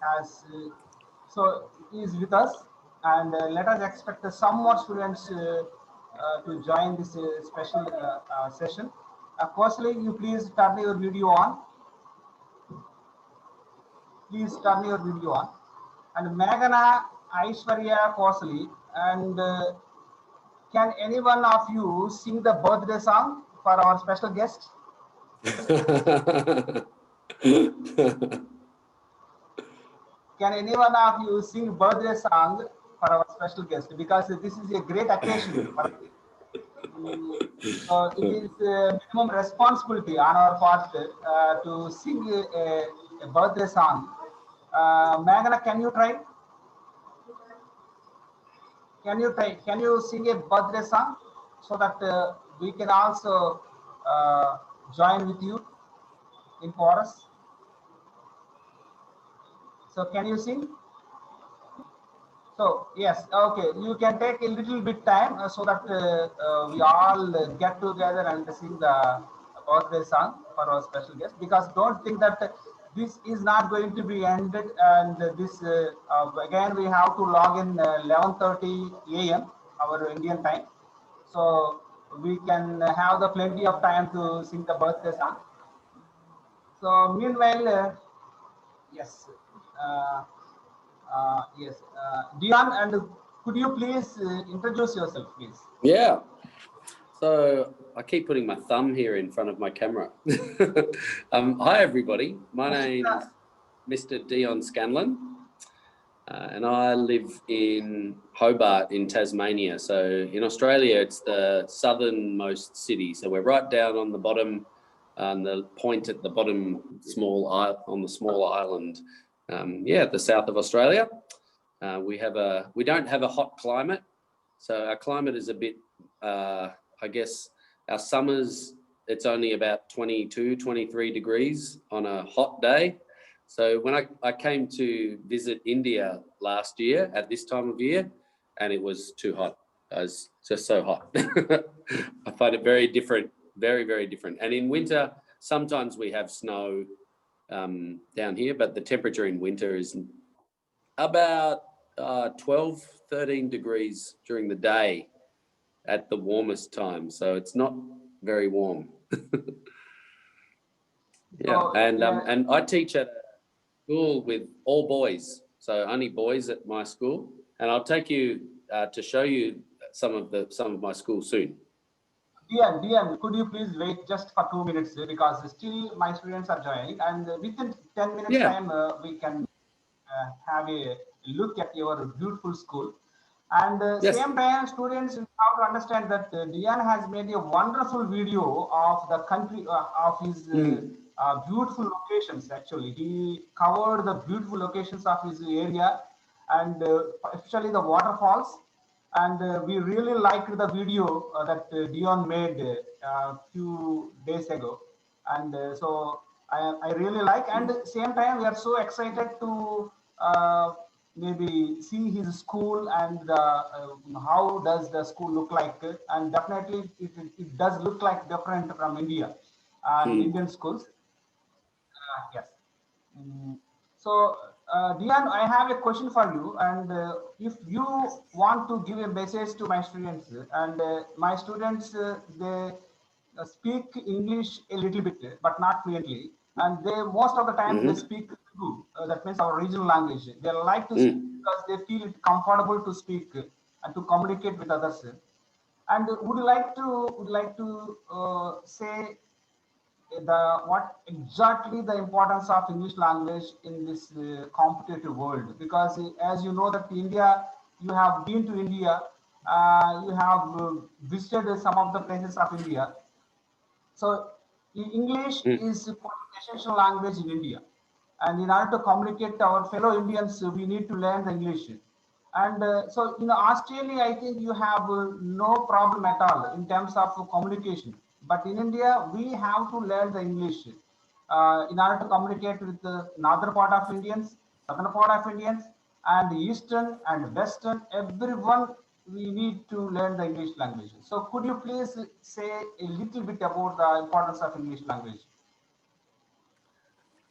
has is with us, and let us expect some more students to join this special session. Firstly, you please turn your video on. Please turn your video on. And Meghana Aishwarya Kosali, and can any one of you sing the birthday song for our special guest? Can any one of you sing birthday song for our special guest? Because this is a great occasion. So it is a minimum responsibility on our part to sing a birthday song. Meghana, can you try? Can you try? Can you sing a birthday song so that we can also join with you in chorus? So can you sing? So yes, okay. You can take a little bit time so that we all get together and sing the birthday song for our special guest. Because don't think that this is not going to be ended, and this again we have to log in 11:30 a.m. our Indian time, so we can have the plenty of time to sing the birthday song. So meanwhile, yes. Uh, yes, Dion, and could you please introduce yourself, please? Yeah. So I keep putting my thumb here in front of my camera. Hi, everybody. My name's Mr. Dion Scanlon, and I live in Hobart in Tasmania. So in Australia, it's the southernmost city. So we're right down on the bottom, on the point at the bottom, on the small island. At the south of Australia. We don't have a hot climate, so our climate is a bit, I guess our summers, it's only about 22, 23 degrees on a hot day. So when I came to visit India last year at this time of year, and it was too hot. It was just so hot. I find it very different, very, very different. And in winter, sometimes we have snow down here, but the temperature in winter is about 12, 13 degrees during the day at the warmest time. So it's not very warm. And I teach at a school with all boys, so only boys at my school. And I'll take you to show you some of my school soon. Dian, could you please wait just for 2 minutes because still my students are joining, and within 10 minutes time we can have a look at your beautiful school. And same time, students have to understand that Dian has made a wonderful video of the country of his beautiful locations. Actually, he covered the beautiful locations of his area, and especially the waterfalls. And we really liked the video that Dion made a few days ago, and so I really like. And at the same time, we are so excited to maybe see his school and how does the school look like. And definitely, it does look like different from India and Indian schools. Yes. So, Dian, I have a question for you, and if you want to give a message to my students, and my students, they speak English a little bit, but not fluently, and they most of the time they speak Telugu, that means our regional language. They like to speak because they feel it comfortable to speak and to communicate with others. And would you like to say what exactly the importance of English language in this competitive world? Because as you know that India, you have been to India, you have visited some of the places of India. So English is an essential language in India, and in order to communicate to our fellow Indians, we need to learn the English. And so in Australia, I think you have no problem at all in terms of communication. But in India, we have to learn the English in order to communicate with the northern part of Indians, southern part of Indians, and the eastern and western. Everyone, we need to learn the English language. So could you please say a little bit about the importance of English language?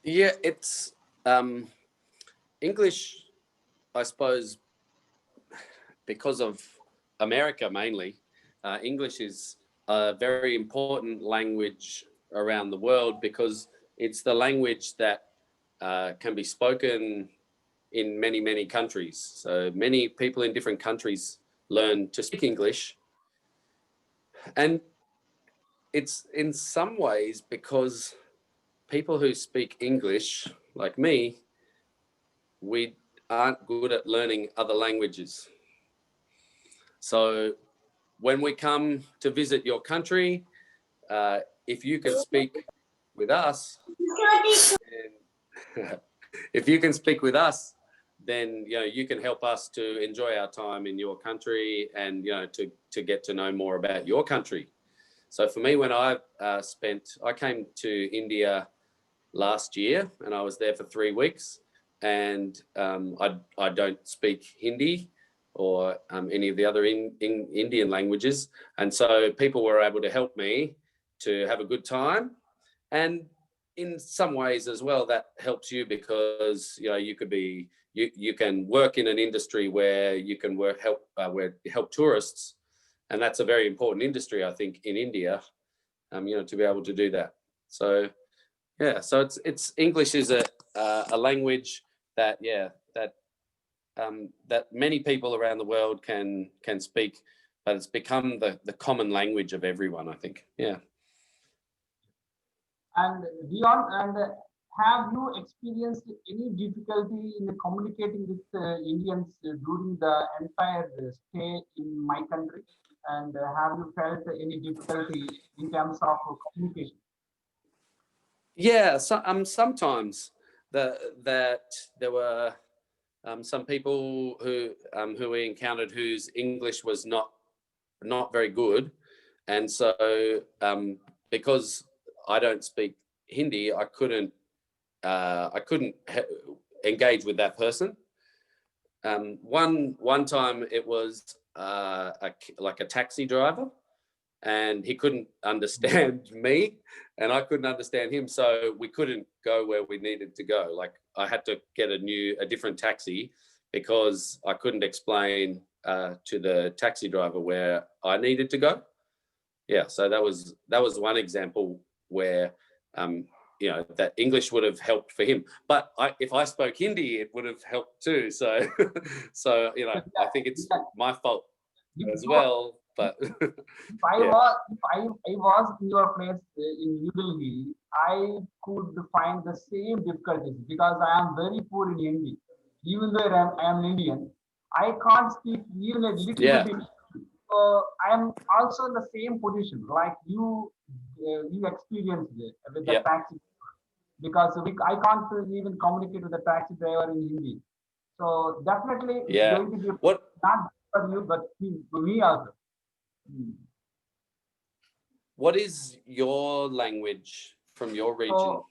Yeah, it's English, I suppose, because of America mainly, English is a very important language around the world because it's the language that can be spoken in many, many countries. So many people in different countries learn to speak English. And it's in some ways because people who speak English, like me, we aren't good at learning other languages. So when we come to visit your country, if you can speak with us, if you can speak with us, then you can help us to enjoy our time in your country and to get to know more about your country. So for me, when I came to India last year and I was there for 3 weeks, and I don't speak Hindi or any of the other Indian languages, and so people were able to help me to have a good time. And in some ways as well, that helps you because you can work in an industry where you can help tourists, and that's a very important industry, I think, in India, to be able to do that. So yeah, so it's English is a language that that many people around the world can speak, but it's become the common language of everyone, I think. Yeah. And Dion, and have you experienced any difficulty in communicating with Indians during the entire stay in my country? And have you felt any difficulty in terms of communication? Yeah, so sometimes that there were some people who we encountered whose English was not very good, and so because I don't speak Hindi, I couldn't engage with that person. One time it was like a taxi driver, and he couldn't understand me and I couldn't understand him, so we couldn't go where we needed to go. Like I had to get a different taxi because I couldn't explain to the taxi driver where I needed to go. Yeah, so that was one example where that English would have helped for him, but if I spoke Hindi, it would have helped too. So so I think it's my fault as well. But if I was in your place in New Delhi, I could find the same difficulties because I am very poor in Hindi. Even though I am Indian, I can't speak even a little bit. I am also in the same position like you. You experienced it with the taxi because I can't even communicate with the taxi driver in Hindi. So definitely it's going to be not for you but for me also. What is your language from your region? So,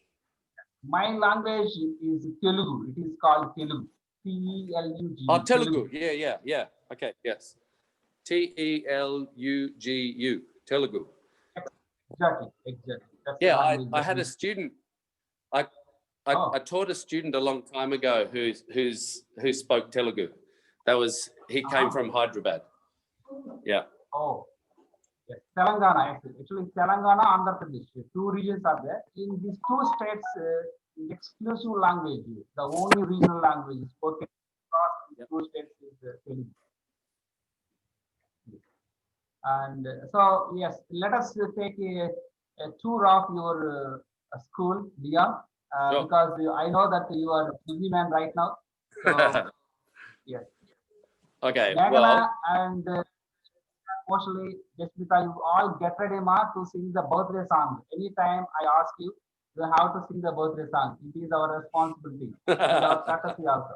my language is Telugu. It is called Telugu. Telugu. Oh, Telugu. Yeah. Okay, yes. Telugu. Telugu. Exactly. That's I had a student. I taught a student a long time ago who spoke Telugu. He came from Hyderabad. Yeah. Oh, yes. Telangana, actually Telangana, Andhra Pradesh. Two regions are there. In these two states, exclusive language, the only regional language spoken across these two states is Telugu. And so, yes, let us take a tour of your school, Dion, Sure. because I know that you are a busy man right now. So, yes. Okay. Meghana and mostly Jasmita, you all get ready, Ma, to sing the birthday song. Anytime I ask you, you have to sing the birthday song. It is our responsibility. Our courtesy also.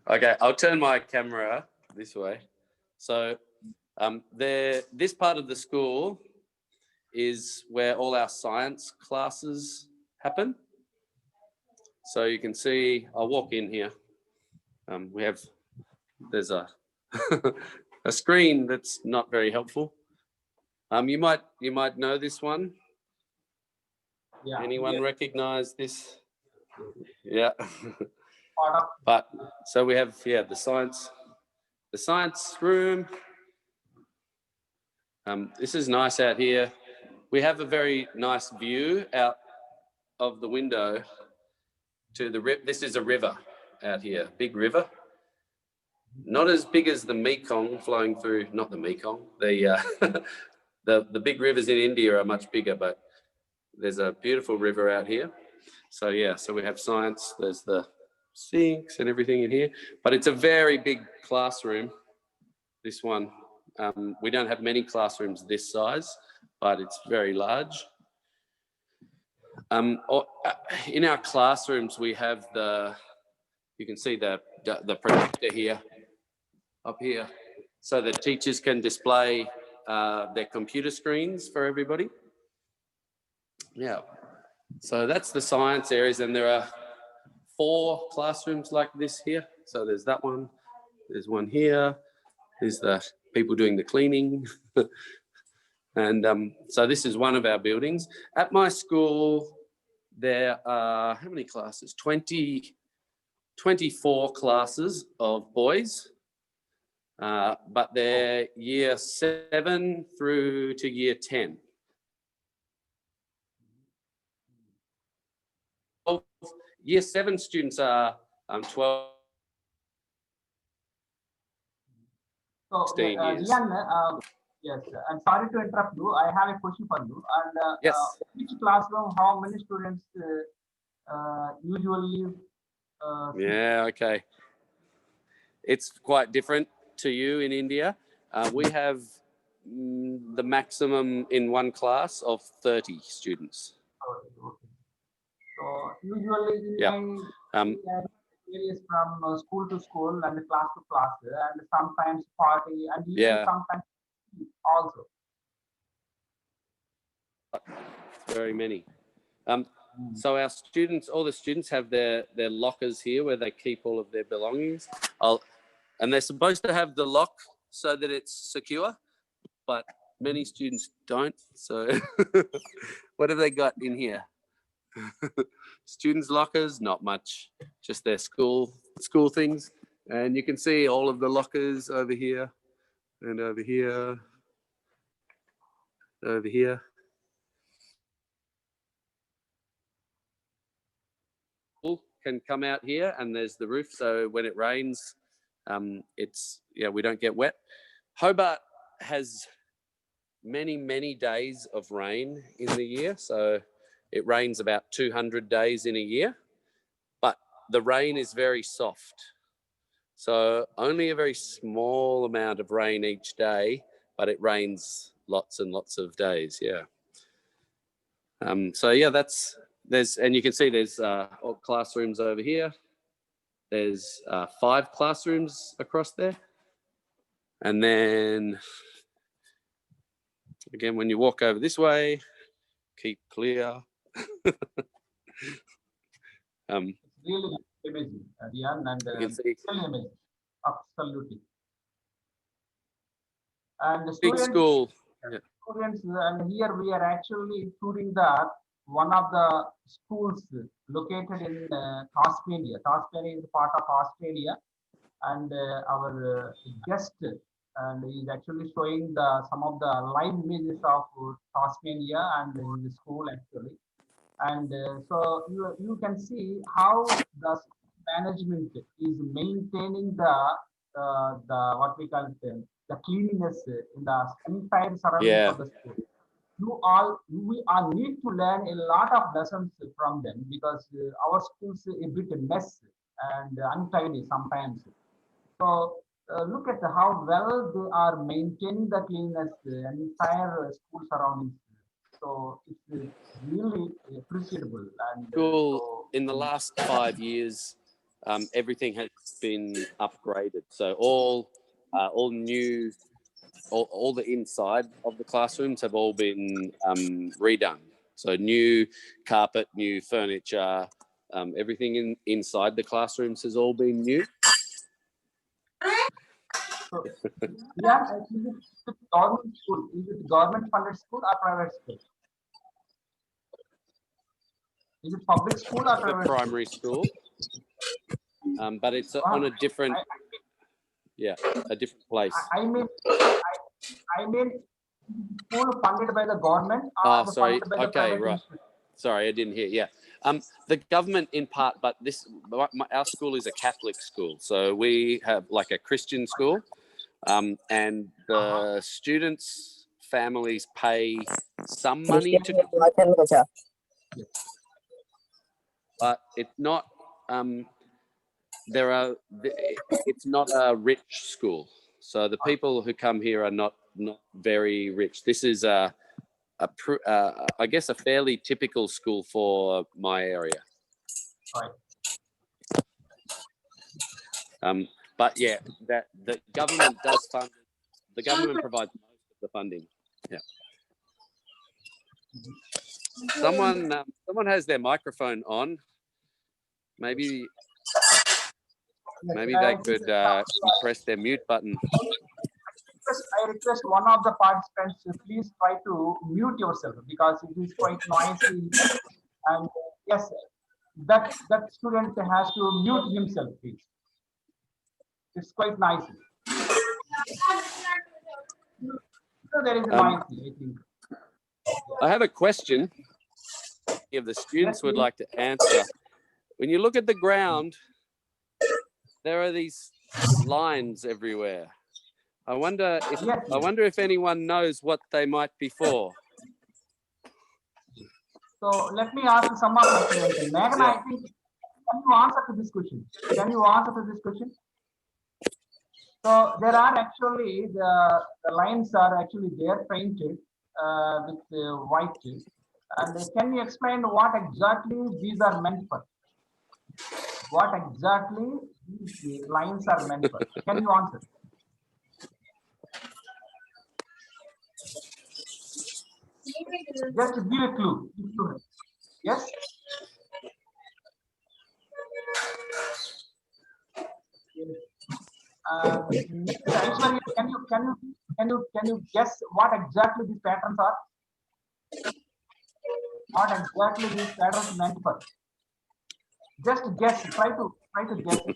Okay, I'll turn my camera this way. So this part of the school is where all our science classes happen. So you can see, I'll walk in here. There's a a screen that's not very helpful. You might know this one. Yeah. Anyone recognize this Yeah. part of But so we have, yeah, the science room. This is nice out here. We have a very nice view out of the window to the river. This is a river out here, big river. Not as big as the Mekong flowing through, not the Mekong, the big rivers in India are much bigger, but there's a beautiful river out here. So yeah, so we have science, there's the sinks and everything in here, but it's a very big classroom, this one. We don't have many classrooms this size, but it's very large. In our classrooms, we have you can see the projector here, up here, so that teachers can display their computer screens for everybody. Yeah, so that's the science areas, and there are 4 classrooms like this here. So there's that one, there's one here, there's the people doing the cleaning. And so this is one of our buildings. At my school, there are, how many classes? 24 classes of boys, but they're year 7 through to year 10. Year 7 students are 12, so 16 years. Dian, yes, I'm sorry to interrupt you. I have a question for you. And Yes. Which classroom, how many students usually? Yeah, okay. It's quite different to you in India. We have the maximum in one class of 30 students. Okay. So usually in Yeah. my varies from school to school and class to class, and sometimes 40 and even Yeah. sometimes also. Very many. So our students, all the students have their lockers here where they keep all of their belongings. And they're supposed to have the lock so that it's secure, but many students don't. So what have they got in here? Students' lockers, not much, just their school things. And you can see all of the lockers over here and over here, over here. Can come out here, and there's the roof, so when it rains, we don't get wet. Hobart has many days of rain in the year, so it rains about 200 days in a year, but the rain is very soft, so only a very small amount of rain each day, but it rains lots and lots of days. Yeah. So yeah, and you can see there's classrooms over here. There's 5 classrooms across there. And then again, when you walk over this way, keep clear. Really amazing, Dian, and You can see really amazing, absolutely. And the big students, school. Yeah. students, and here we are actually touring the one of the schools located in Tasmania. Tasmania is part of Australia, and our guest and is actually showing some of the live images of Tasmania and in the school actually. And so you can see how the management is maintaining the what we call it, the cleanliness in the entire surroundings Yeah. of the school. We all need to learn a lot of lessons from them, because our schools a bit mess and untidy sometimes. So look at how well they are maintaining the cleanliness entire school surroundings. So it's really appreciable. And School in the last 5 years, everything has been upgraded. So all new, all the inside of the classrooms have all been redone. So new carpet, new furniture, everything inside the classrooms has all been new. so, yeah, is it government school? Is it government funded school or private school? Is it public school or the private school? primary school, but it's on a different, a different place. I mean, I mean, school funded by the government or Oh, sorry. funded by the Okay, private right. institute? Sorry, I didn't hear. Yeah, the government in part, but our school is a Catholic school, so we have like a Christian school, and the students' families pay some money to go, but it's not. It's not a rich school, so the people who come here are not very rich. This is I guess a fairly typical school for my area. Right. But yeah, that the government does fund. The government provides most of the funding. Yeah. Someone has their microphone on. Maybe they could press their mute button. I request one of the participants to please try to mute yourself because it is quite noisy. And yes, that student has to mute himself, please. It's quite noisy. So there is a noisy, I think. I have a question. If the students would like to answer, when you look at the ground, there are these lines everywhere. I wonder if anyone knows what they might be for. So let me ask some of my students. Megan, Yeah. I think, can you answer to this question? Can you answer to this question? So there are actually the lines are actually there painted with white. And can you explain what exactly these are meant for? What exactly these lines are meant for? Can you answer? Just give a clue. Yes. Aishwarya, can you guess what exactly these patterns are? What exactly these patterns meant for? Just guess. Try to guess it.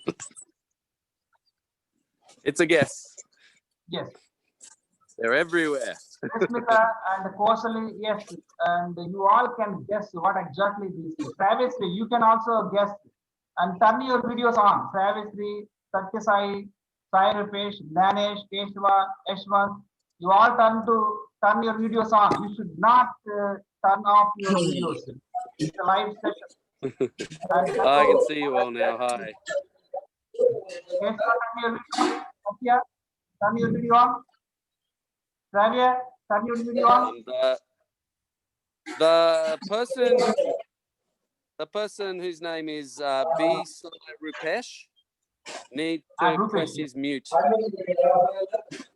It's a guess. Yes. They're everywhere. Yes, Smita and Kosali, yes, and you all can guess what exactly these. Savitri, you can also guess and turn your videos on. Savitri, Satyasai, Sai Rupesh, Danesh, Keshava, Ashwant, you all turn your videos on. You should not turn off your videos. It's a live session. I can see you all now. Hi. Keshava, turn your video on. Satya, turn your video on. Xavier, turn your video on. The person whose name is B. Rupesh needs to Rupesh, press his mute.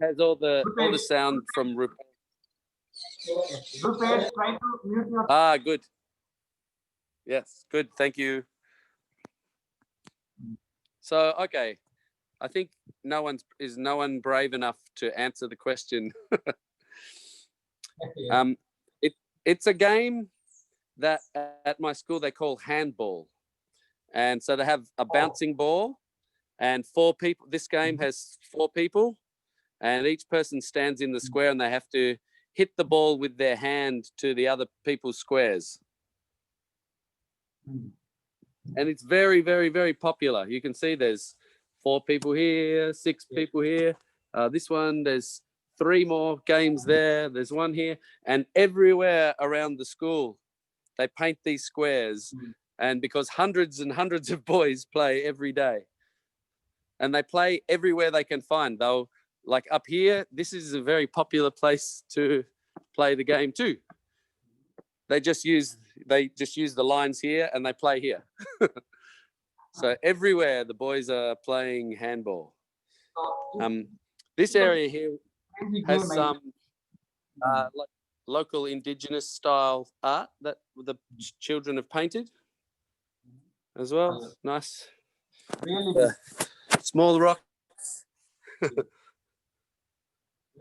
Has all the sound from Rupesh. Rupesh, try to mute your. Good. Yes, good. Thank you. So, okay, I think no one brave enough to answer the question. It's a game that at my school they call handball, and so they have a bouncing ball, and 4 people. This game has 4 people, and each person stands in the square, and they have to hit the ball with their hand to the other people's squares. And it's very, very, very popular. You can see there's 4 people here, 6 people here. This one, there's 3 more games there. There's one here. And everywhere around the school, they paint these squares. And because hundreds and hundreds of boys play every day. And they play everywhere they can find. Though, like up here, this is a very popular place to play the game too. They just use the lines here and they play here. So everywhere the boys are playing handball. This area here has some like local indigenous style art that the children have painted as well. Nice. Really small rocks.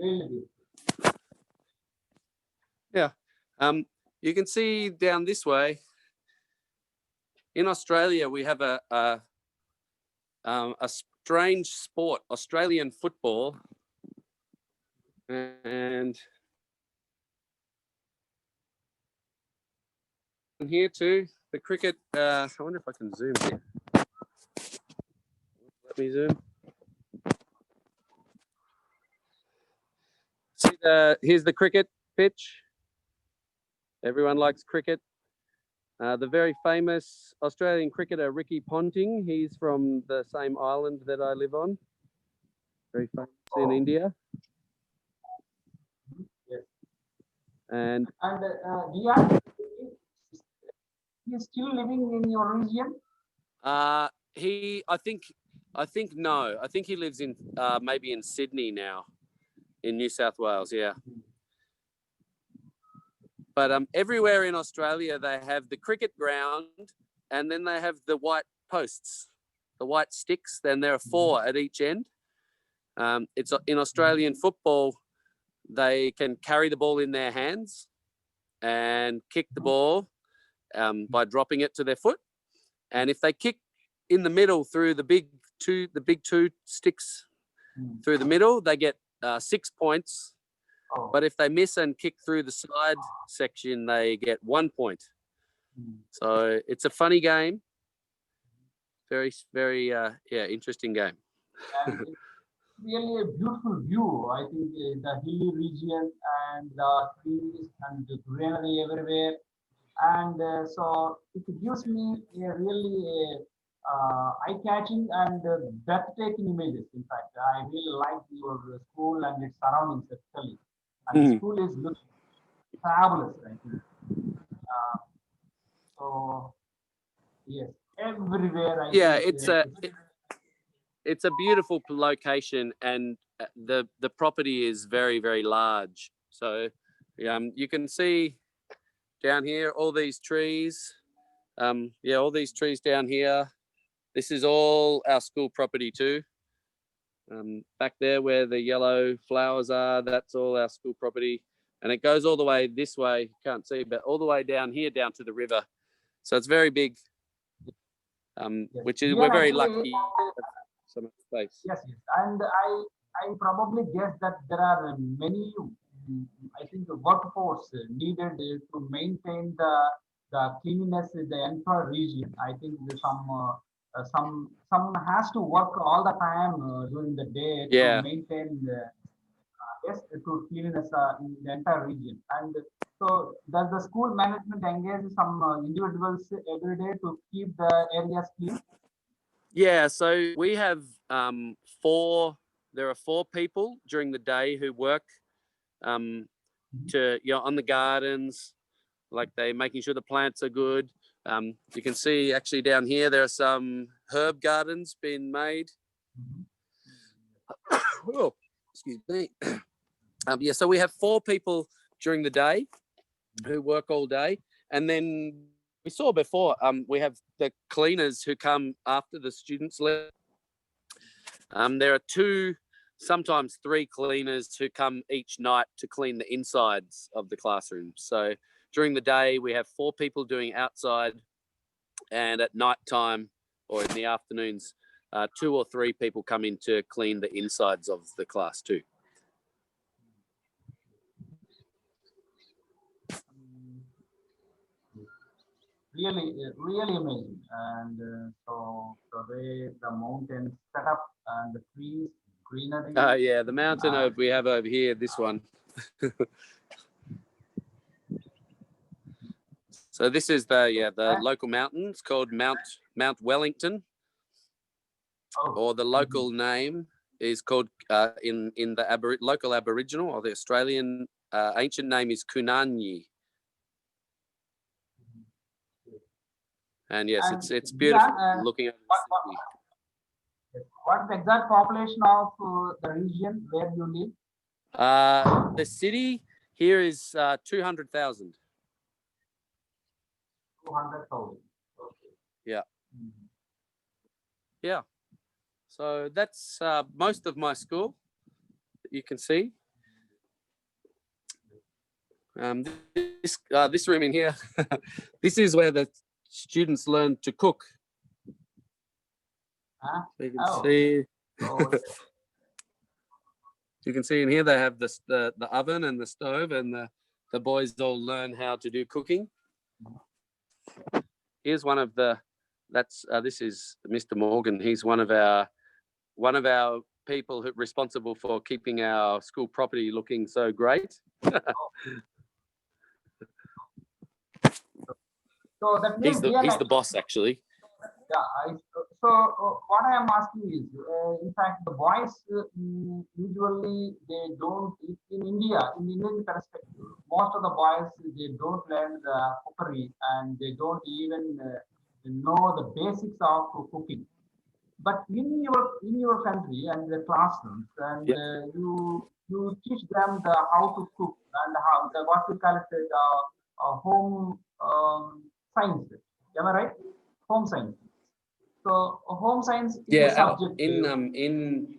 really Yeah. You can see down this way, in Australia, we have a strange sport, Australian football, and here too, the cricket. I wonder if I can zoom here. Let me zoom. See here's the cricket pitch. Everyone likes cricket. The very famous Australian cricketer, Ricky Ponting, he's from the same island that I live on. Very famous in India. Yes. And Dion, he's still living in your region? I think no. I think he lives in maybe in Sydney now, in New South Wales. Yeah. But everywhere in Australia, they have the cricket ground, and then they have the white posts, the white sticks. Then there are 4 at each end. It's in Australian football, they can carry the ball in their hands and kick the ball by dropping it to their foot. And if they kick in the middle through the big two sticks through the middle, they get 6 points. But if they miss and kick through the side section, they get 1 point. So it's a funny game. Very, very, interesting game. And it's really a beautiful view. I think the hilly region and the trees and the greenery everywhere. And so it gives me a really eye-catching and breathtaking images. In fact, I really like your school and its surroundings especially. And the school is looking fabulous, I think. So yes, everywhere I think, it's a beautiful location, and the property is very, very large. So you can see down here all these trees. All these trees down here. This is all our school property too. Back there where the yellow flowers are, that's all our school property. And it goes all the way this way, you can't see, but all the way down here, down to the river. So it's very big, which is, we're very lucky. So much space. Yes, yes. And I probably guess that there are many, I think, workforce needed to maintain the cleanliness in the entire region. I think there's some has to work all the time during the day to maintain to cleanliness in the entire region. And so does the school management engage some individuals every day to keep the areas clean? Yeah, so we have there are 4 people during the day who work on the gardens, like they making sure the plants are good. You can see actually down here there are some herb gardens being made. Oh, excuse me. So we have 4 people during the day who work all day, and then we saw before we have the cleaners who come after the students leave. There are 2, sometimes 3 cleaners who come each night to clean the insides of the classroom. So during the day, we have 4 people doing outside, and at night time or in the afternoons, 2 or 3 people come in to clean the insides of the class too. Really amazing. And so the way the mountains set up and the trees, greenery. The mountain we have over here, this one. So this is the local mountain. It's called Mount Wellington, or the local name is called in the local Aboriginal or the Australian ancient name is Kunanyi. And yes, it's beautiful looking at the city. What's the exact population of the region where you live? The city here is 200,000. 200,000. Okay. Yeah. Yeah. So that's most of my school that you can see. This room in here, this is where the students learn to cook. Huh? So you can Oh. see. Oh, You can see in here they have the oven and the stove, and the boys all learn how to do cooking. Here's one of the. This is Mr. Morgan. He's one of our people responsible for keeping our school property looking so great. so that means He's the boss, actually. Yeah, what I am asking is, in fact, the boys usually they don't in India, in Indian perspective, most of the boys they don't learn the cookery and they don't even know the basics of cooking. But in your country and the classrooms, and you teach them the how to cook and how the what we call it home science. Am I right? Home science. So home science is a subject.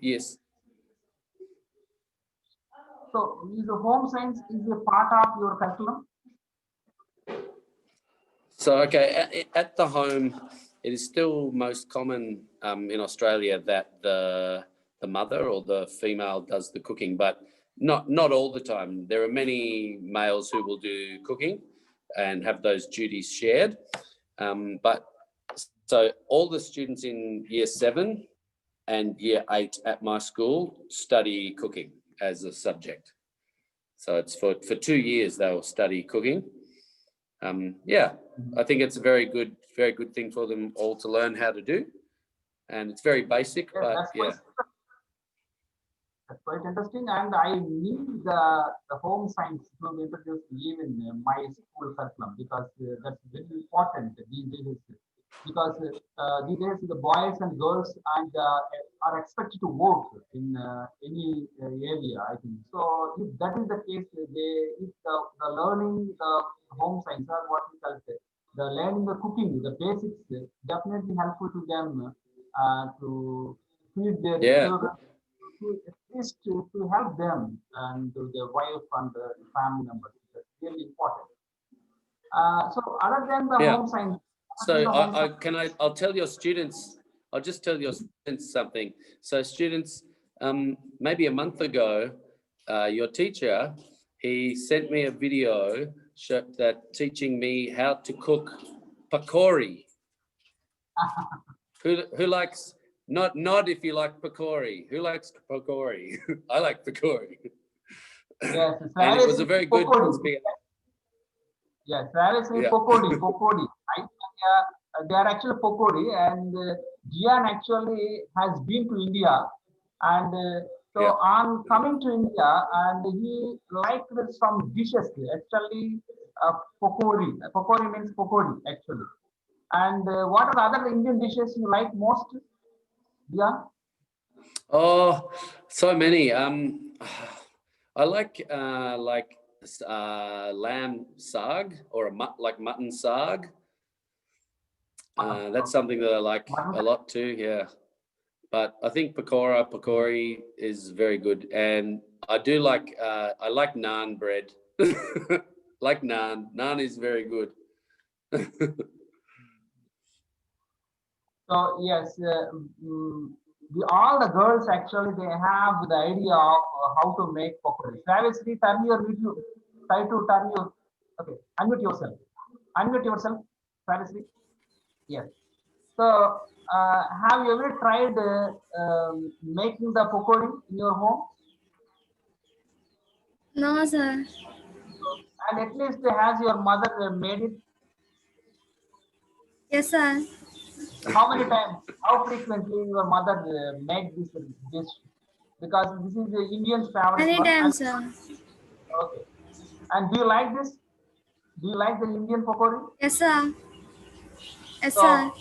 Yes. So is the home science is a part of your curriculum? So okay, at the home, it is still most common in Australia that the mother or the female does the cooking, but not all the time. There are many males who will do cooking and have those duties shared, but so all the students in year 7 and year 8 at my school study cooking as a subject. So it's for 2 years they'll study cooking. I think it's a very good thing for them all to learn how to do, and it's very basic. Yeah, but that's quite interesting. And I need the home science to be introduced even in my school curriculum because that's very important these days. Because these days the boys and girls and are expected to work in any area, I think. So if that is the case, if the learning the home science or what we call it, the learning the cooking, the basics, definitely helpful to them to feed their children, at least to help them and to their wife and the family members. That's really important. So other than the home science. So I'll tell your students, I'll just tell your students something. So students, maybe a month ago, your teacher, he sent me a video teaching me how to cook pakori. Who likes, not if you like pakori. Who likes pakori? I like pakori. Yes, and it was a very good experience. Yes, Travis is Pokodi. They are actually Pokodi, and Gian actually has been to India, and so on coming to India, and he liked some dishes actually Pokori. Pokori means Pokodi actually. And what are the other Indian dishes you like most? Yeah. Oh, so many. I like lamb saag or like mutton saag. That's something that I like a lot too. Yeah, but I think pakori is very good, and I do like I like naan bread. Like naan. Naan is very good. So yes, all the girls actually they have the idea of how to make pakori. Travis, turn your video. Try to turn your. Okay, unmute yourself. Unmute yourself, Travis. Yes. So, have you ever tried making the pakori in your home? No, sir. And at least has your mother made it? Yes, sir. How many times? How frequently your mother make this dish? Because this is the Indian favorite. Many times, sir. Okay. And do you like this? Do you like the Indian pakori? Yes, sir. Yes, so, sir.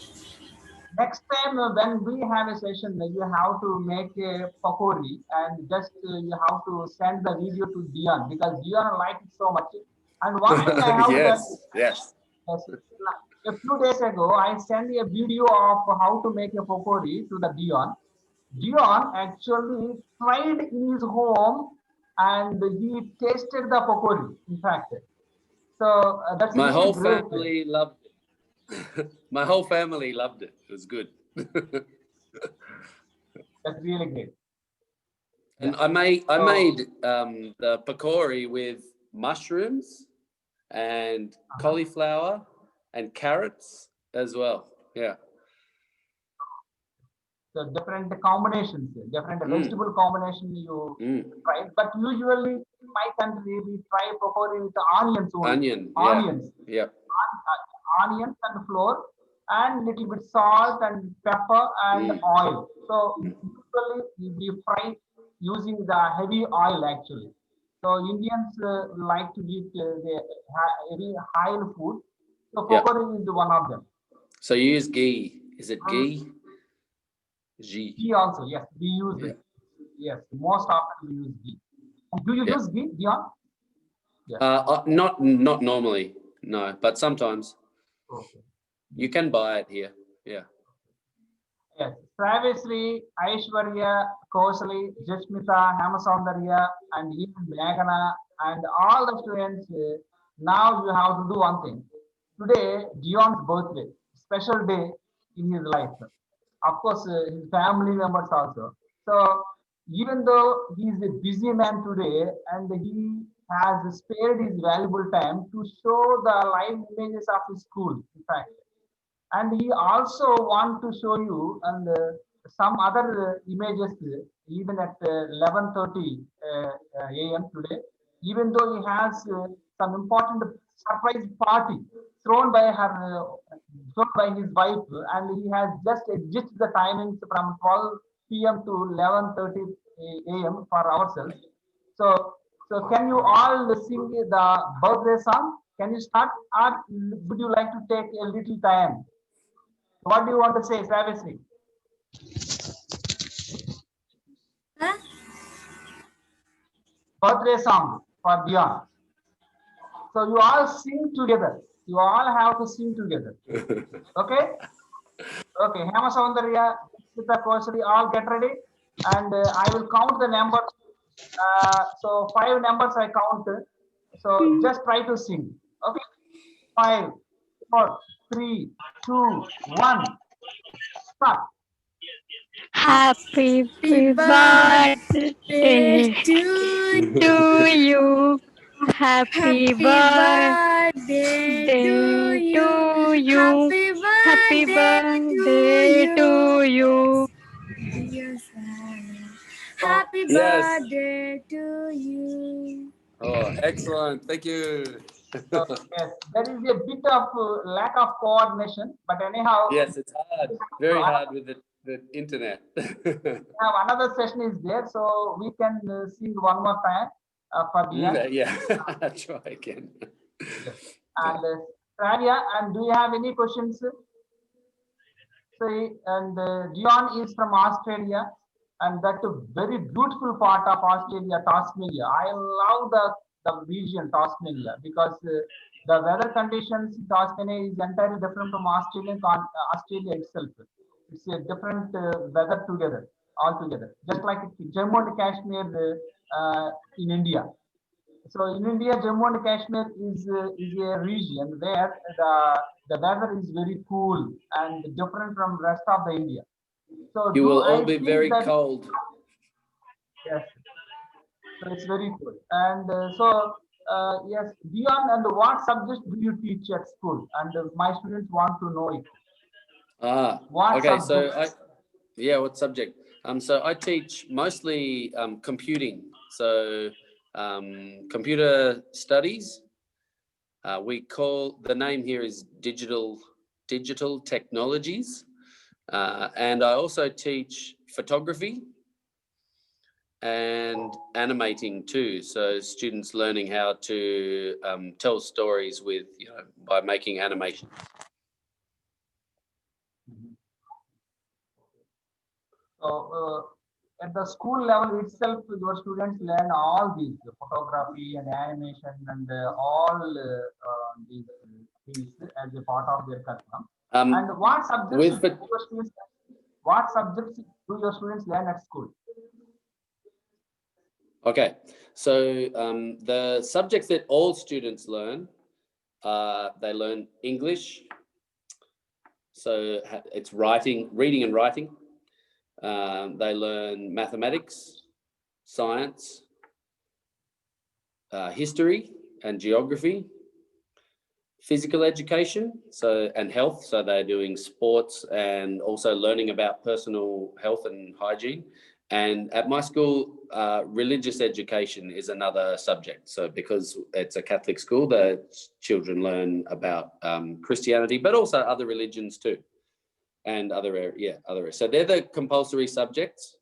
Next time when we have a session, you have to make a pakori and just you have to send the video to Dion because Dion liked it so much. And one thing I have yes. A few days ago, I sent a video of how to make a pakori to the Dion. Dion actually tried in his home and he tasted the pakori, in fact. So that's my really whole great. family loved it. My whole family loved it. It was good. That's really great. And Yeah. I made So- the pakori with mushrooms and cauliflower and carrots as well. Yeah. So different combinations, different vegetable combination you Mm. try. But usually in my country we try pakori with onions only. Onion. Yeah. Onions. Yep. Onions and flour and little bit salt and pepper and oil. So usually we fry using the heavy oil actually. So Indians like to eat the heavy oil food. So Yeah. pakori is one of them. So you use ghee. Is it ghee? Ghee. Ghee also, yes, we use Yeah. it. Yes, most often we use ghee. And do you Yeah. use ghee, Dion? Not normally, no, but sometimes Okay. you can buy it here. Yeah. Yes, Travesri, Aishwarya, Kosali, Jashmita, Hamasoundarya, and even Meghana, and all the students, now you have to do one thing. Today, Dion's birthday, special day in his life. Of course, his family members also. So, even though he is a busy man today and he has spared his valuable time to show the live images of his school, in fact, and he also want to show you and some other images even at 11:30 a.m. today, even though he has some important surprise party thrown by her thrown by his wife, and he has just adjusted the timings from 12 p.m. to 11:30 a.m. for ourselves. So can you all sing the birthday song? Can you start, or would you like to take a little time? What do you want to say, Travesri? Huh? Birthday song for Dion. So you all sing together. You all have to sing together. Okay? Okay. Hema Soundarya, Sita Kosari, all get ready. And I will count the numbers. So 5 numbers I count. So just try to sing. Okay? 5, 4, 3, 2, 1. Start. Happy Happy birthday birthday to to you. Happy Happy birthday birthday to you. to you. Happy Happy birthday birthday to you. Yes, happy Yes. birthday to you. Oh, excellent. Thank you. Yes, there is a bit of lack of coordination, but anyhow, Yes, it's hard. Very hard with the internet. have another session is there, so we can sing one more time for the end. Yeah. Try again. Yes. And Travia, and do you have any questions? Say, and Dion is from Australia, and that's a very beautiful part of Australia, Tasmania. I love the region Tasmania because the weather conditions in Tasmania is entirely different from Australia itself. It's a different weather together, altogether. Just like Jammu and Kashmir in India. So in India, Jammu and Kashmir is a region where the weather is very cool and different from rest of the India. So You do will all I be think very that cold. yes, so it's very cool. And yes, Dion, and what subject do you teach at school? And my students want to know it. What Okay. subject? What subject? So I teach mostly computing. So computer studies. We call the name here is digital technologies, and I also teach photography and animating too. So students learning how to tell stories with by making animation. So at the school level itself, your students learn all these photography and animation and all these things as a part of their curriculum. And what subjects With do your students? What subjects do your students learn at school? Okay, so the subjects that all students learn, they learn English, So it's writing, reading and writing. They learn mathematics, science, history and geography, physical education, and health. So they're doing sports and also learning about personal health and hygiene. And at my school, religious education is another subject. So because it's a Catholic school, the children learn about Christianity, but also other religions too, and other areas. So they're the compulsory subjects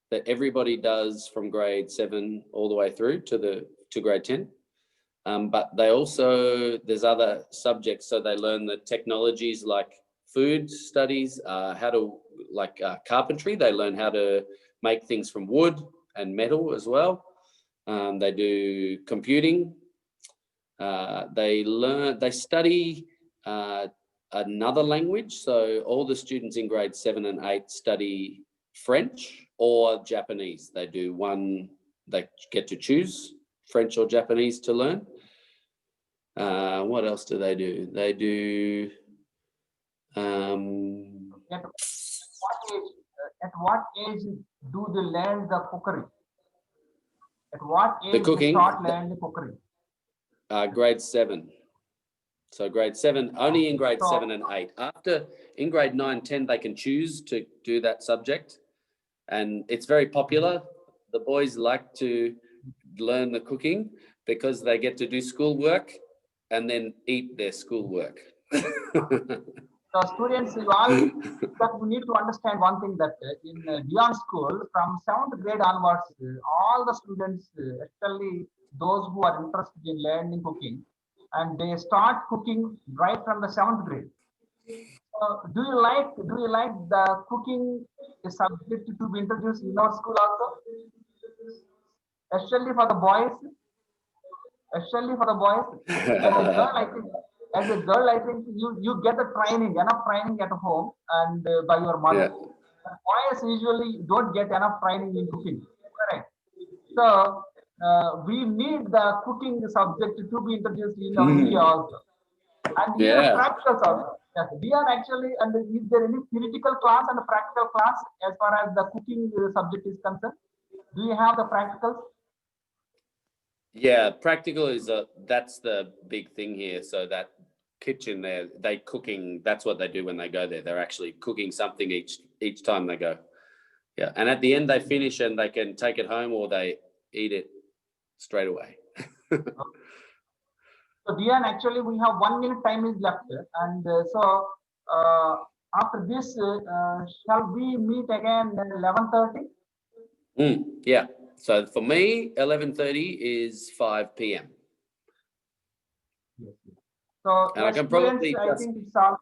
that everybody does from grade 7 all the way through to grade 10. But they also, there's other subjects. So they learn the technologies like food studies, carpentry. They learn how to make things from wood and metal as well. They do computing. They study another language. So all the students in grade 7 and 8 study French or Japanese. They get to choose French or Japanese to learn. What else do they do? They do. At what age do they learn the cookery? At what age The cooking, they start learning the cookery? Grade 7. So grade 7, only in grade 7 and 8. In grade 9, 10, they can choose to do that subject. And it's very popular. The boys like to learn the cooking because they get to do schoolwork and then eat their schoolwork. So students, but we need to understand one thing, that in Dion school, from 7th grade onwards, all the students, especially those who are interested in learning cooking, and they start cooking right from the 7th grade. Do you like the cooking subject to be introduced in our school also? Especially for the boys. As a girl, I think you get the enough training at home and by your mother. Yeah. Boys usually don't get enough training in cooking. Correct. So we need the cooking subject to be introduced in India also. And even practicals also. Yes, we are actually, and is there any theoretical class and a practical class as far as the cooking subject is concerned? Do you have the practicals? Yeah, practical that's the big thing here. So that kitchen there, that's what they do when they go there. They're actually cooking something each time they go. Yeah, and at the end they finish and they can take it home or they eat it straight away. So Dion, actually we have 1 minute time is left, and after this, shall we meet again at 11:30? Yeah. So for me, 11:30 is 5 p.m. So and I can probably I think it's also